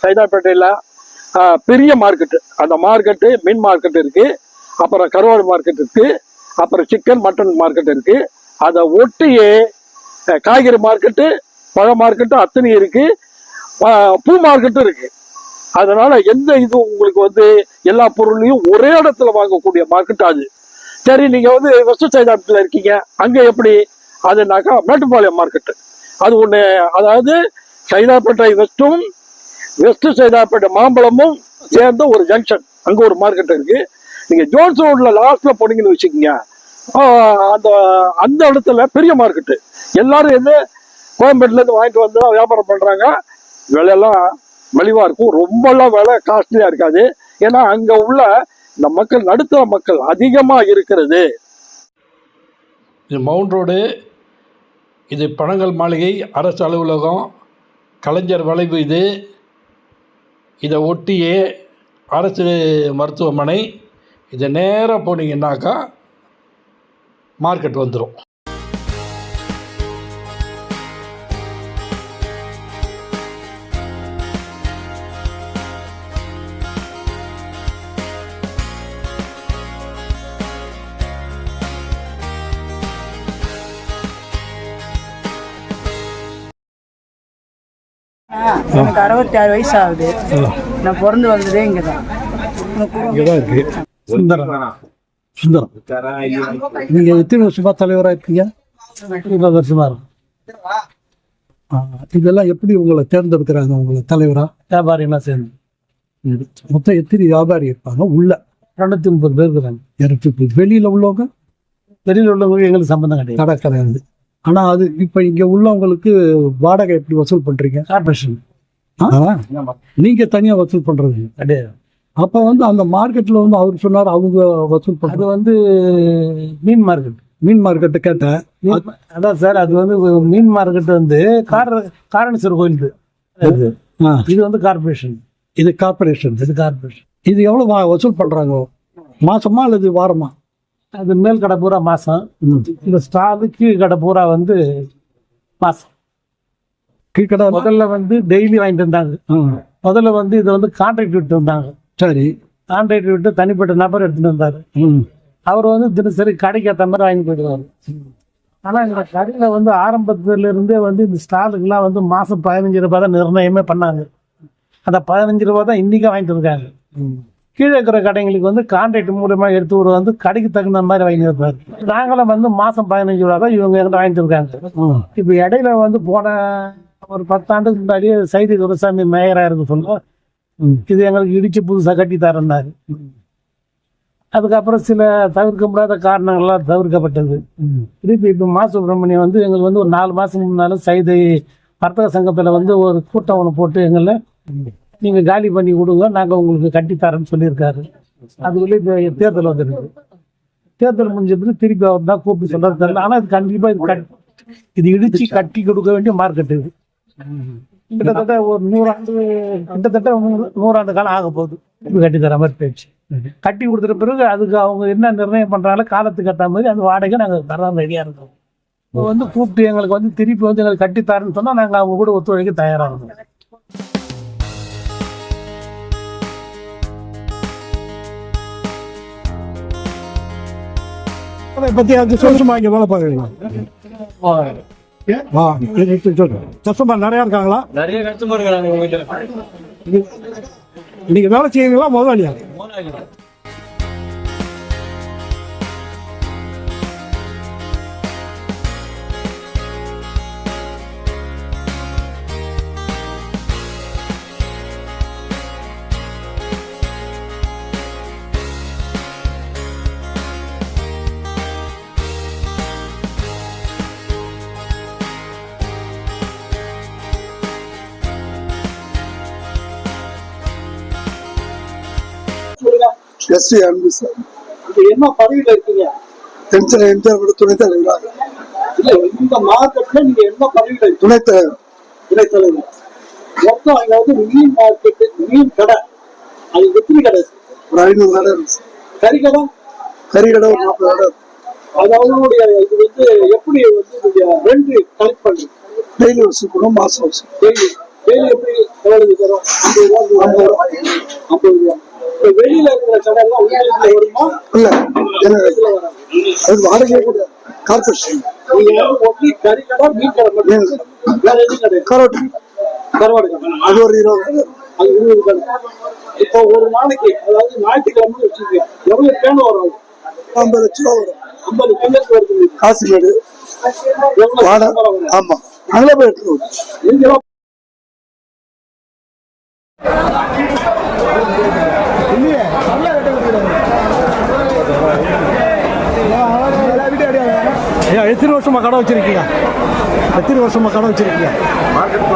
சைதாப்பேட்டையில் பெரிய மார்க்கெட்டு, அந்த மார்க்கெட்டு மீன் மார்க்கெட் இருக்கு, அப்புறம் கருவாடு மார்க்கெட் இருக்கு, அப்புறம் சிக்கன் மட்டன் மார்க்கெட் இருக்கு. அதை ஒட்டியே காய்கறி மார்க்கெட்டு, பழ மார்க்கெட்டு அத்தனை இருக்கு, பூ மார்க்கெட்டும் இருக்கு. அதனால எந்த இது உங்களுக்கு எல்லா பொருளையும் ஒரே இடத்துல வாங்கக்கூடிய மார்க்கெட் அது. சரி, நீங்க வெஸ்ட் சைதாப்பேட்டையில் இருக்கீங்க, அங்க எப்படி அதுனாக்கா மேட்டுப்பாளையம் மார்க்கெட்டு அது ஒண்ணு. அதாவது சைதாப்பேட்டை வெஸ்டும் வெஸ்ட் சைதாப்பேட்டை மாம்பழமும் சேர்ந்த ஒரு ஜங்ஷன், அங்க ஒரு மார்க்கெட் இருக்கு. நீங்க ஜோன்ஸ் ரோட்ல லாஸ்ட்ல போனீங்கன்னு வச்சுக்கோங்க, அந்த அந்த இடத்துல பெரிய மார்க்கெட்டு. எல்லாரும் கோயம்பேட்டுல இருந்து வாங்கிட்டு வந்து வியாபாரம் பண்றாங்க. விலையெல்லாம் மலிவா இருக்கும், ரொம்பலாம் விலை காஸ்ட்லியா இருக்காது. ஏன்னா அங்க உள்ள இந்த மக்கள் நடுத்தர மக்கள் அதிகமா இருக்கிறது. இது மவுண்ட் ரோடு, இது பனங்கல் மாளிகை அரசு அலுவலகம், கலைஞர் வளைவு. இதை ஒட்டியே அரசு மருத்துவமனை. இதை நேராக போனீங்கன்னாக்கா மார்க்கெட் வந்துடும். எனக்கு 66 வயசு ஆகுது. நான் பிறந்து வந்ததே இங்கதான் இருக்கு. சுந்தரம், நீங்க எத்தனை வருஷமா தலைவராக இருக்கீங்க? 20 வருஷமா இருக்கும். இதெல்லாம் எப்படி உங்களை தேர்ந்தெடுக்கிறாங்க உங்களை தலைவரா? வியாபாரிகளாம் சேர்ந்து மொத்தம் எத்தனை வியாபாரி இருப்பாங்க உள்ள? 230 பேர் இருக்கிறாங்க. 230. வெளியில உள்ளவங்க? வெளியில் உள்ளவங்க எங்களுக்கு சம்பந்தம் கிடையாது, கடை கிடையாது. ஆனா அது இப்ப இங்க உள்ளவங்களுக்கு வாடகை எப்படி வசூல் பண்றீங்க? கார்பரேஷன். நீங்க தனியா வசூல் பண்றது கிடையாது. அப்ப அந்த மார்க்கெட்ல அவர் சொன்னார் அவங்க வசூல் பண்றது. அது மீன் மார்க்கெட். மீன் மார்க்கெட்டு கேட்டேன். அதான் சார், அது மீன் மார்க்கெட் காரணேஸ்வரர் கோயில். இது கார்பரேஷன். இது கார்பரேஷன். இது எவ்வளவு வசூல் பண்றாங்க? மாசமா அல்லது வாரமா? அது மேல் கடை பூரா மாசம், இந்த ஸ்டாலு கீழ் கடை பூரா மாசம். கீழ்கடை முதல்ல டெய்லி வாங்கிட்டு இருந்தாங்க. முதல்ல இதை கான்ட்ராக்ட் விட்டு இருந்தாங்க. சரி, கான்ட்ராக்ட் விட்டு தனிப்பட்ட நபர் எடுத்துட்டு வந்தாரு. அவர் தினசரி கடைக்கு ஏற்ற மாதிரி வாங்கி போயிடுவாரு. ஆனா இந்த கடையில ஆரம்பத்துல இருந்தே இந்த ஸ்டாலுக்குலாம் மாசம் 15 ரூபாய் தான் நிர்ணயமே பண்ணாங்க. அந்த 15 ரூபாய் தான் இன்னைக்கு வாங்கிட்டு இருக்காங்க. கீழே இருக்கிற கடைங்களுக்கு கான்ட்ராக்ட் மூலமா எடுத்து கடைக்கு தகுந்த மாதிரி வாங்கி இருப்பாரு. நாங்களும் மாசம் 15 ரூபா தான் இவங்க எங்கிட்ட வாங்கிட்டு இருக்காங்க. இப்ப இடையில போன ஒரு 10 ஆண்டுக்கு முன்னாடியே சைதி துரைசாமி மேயரா இருக்கு சொல்லுவோம், இது எங்களுக்கு இடிச்சு புதுசா கட்டி தரேன்னாரு. அதுக்கப்புறம் சில தவிர்க்க முடியாத காரணங்கள்லாம் தவிர்க்கப்பட்டது. திருப்பி இப்போ மா சுப்பிரமணியம் எங்களுக்கு ஒரு 4 மாசம் முன்னால சைதை வர்த்தக சங்கத்துல ஒரு கூட்டம் ஒன்று போட்டு எங்களை நீங்க காலி பண்ணி கொடுங்க, நாங்க உங்களுக்கு கட்டித்தரேன்னு சொல்லியிருக்காரு. அதுக்குள்ளே இப்போ தேர்தல் வந்துருக்கு. தேர்தல் முடிஞ்சது திருப்பி அவர் தான் கூப்பிட்டு சொல்றது தெரியல. ஆனா இது கண்டிப்பா இது இடிச்சு கட்டி கொடுக்க வேண்டிய மார்க்கெட் இது. கிட்டத்தட்ட ஒரு 100 ஆண்டு, கிட்டத்தட்ட 100 ஆண்டு காலம் ஆக போகுது கட்டி தர மாதிரி போயிடுச்சு. கட்டி கொடுத்துட்ட பிறகு அதுக்கு அவங்க என்ன நிர்ணயம் பண்றாங்களோ காலத்துக்கு ஏற்ற மாதிரி அந்த வாடகை நாங்கள் தரம் ரெடியா இருக்கோம். இப்போ கூப்பிட்டு எங்களுக்கு திருப்பி எங்களுக்கு கட்டித்தரேன்னு சொன்னா நாங்கள் அவங்க கூட ஒத்துழைக்க தயாராக. அதை பத்தி சொல்லுமா? இங்க வேலை பாக்குறீங்களா? கஸ்டமர் நிறைய இருக்காங்களா? நிறைய கஸ்டமர் இருக்காங்க. நீங்க வேலை செய்யறீங்களா முதலாளியா? எஸ்வி அன்பு சார். என்ன பதவியில இருக்கீங்க? துணைத் தலைவர். இந்த மார்க்கெட்ல நீங்க என்ன பதவியில? துணைத் தலைவர். துணைத் தலைவர். மொத்தம் அங்க மீன் மார்க்கெட், மீன் கடை, அது எத்தனை கடை? ஒரு 500 கடை இருக்கு சார். கறிக்கடை? கறிக்கடை ஒரு 40 கடை. அதனுடைய இது எப்படி நீங்க ரெண்ட் கலெக்ட் பண்றீங்க? டெய்லி வசூல் பண்ணுவோம், மாசம் வசூல். டெய்லி டெய்லி எப்படி எவ்வளவு தரும்? 50 ரூபா 50 ரூபா. இப்ப வெளியில இருக்கிற கடை எல்லாம் உங்களுக்கு வருமா? இல்ல எனக்கு அது வாடகை கூட கார்பரேஷன். நீங்க வந்து ஒன்லி கறி கடை, மீன் கடை மட்டும். வேற எதுவும் கிடையாது. கரோட்டு கருவாடு கடை. அது ஒரு 20 கடை. அது 20 கடை. இப்போ ஒரு நாளைக்கு, அதாவது ஞாயிற்றுக்கிழமை வச்சுக்கோங்க, எவ்வளவு பேன் வரும்? 50 லட்சம் ரூபா வரும். 50 பேனுக்கு வருது. காசிமேடு எவ்வளவு வாடகை. வரும்? ஆமா அங்கே போய் எடுத்துருவோம். நீங்களும் ஐயா எத்தனை வருஷமா கடை வச்சிருக்கீங்க? எத்தனை வருஷமா கடை வச்சிருக்கீங்க? மார்க்கெட்